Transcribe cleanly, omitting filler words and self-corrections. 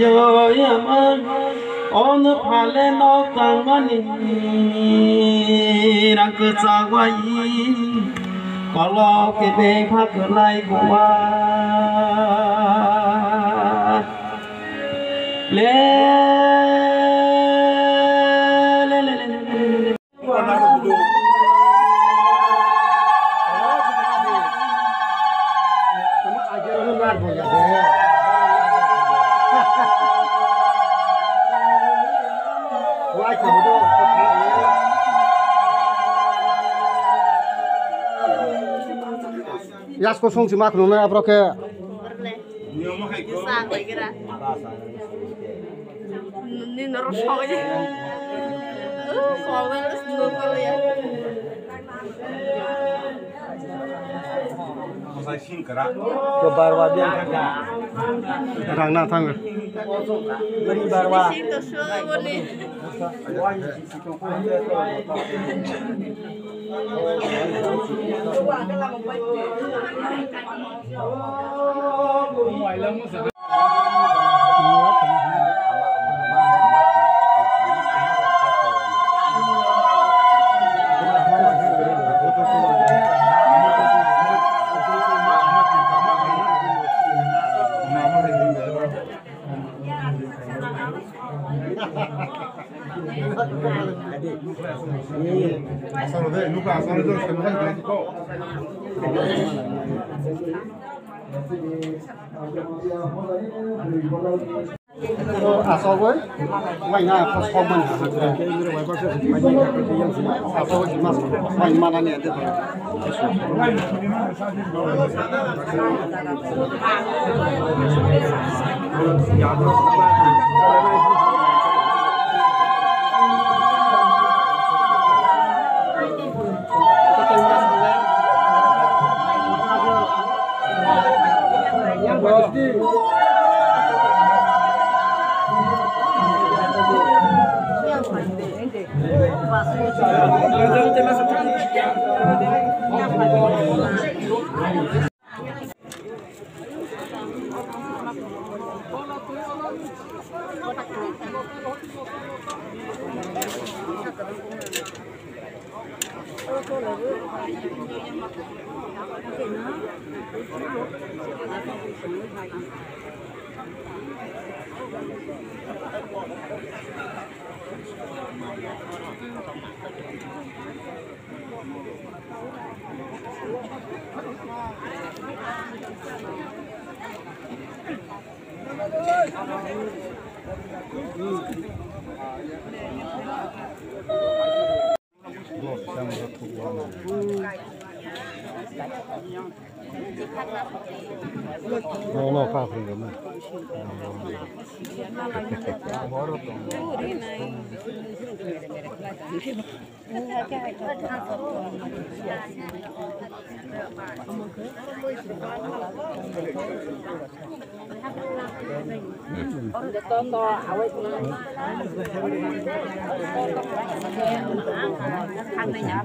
yo yaman on phale no tang mani rang cơ sa quay có lo cái bê phát cửa lại qua lê Yas kosong si mak nuna apa ke? Bisa kira. Ini nerosok aja. Soalnya harus dulu ya. Kebar wadian rang na thang. Beri barwa. Sing to show ni. Asal gue, main apa komen? Asal gue mas, main mana nih ada? No, pha phần nữa. Thằng này nhỏ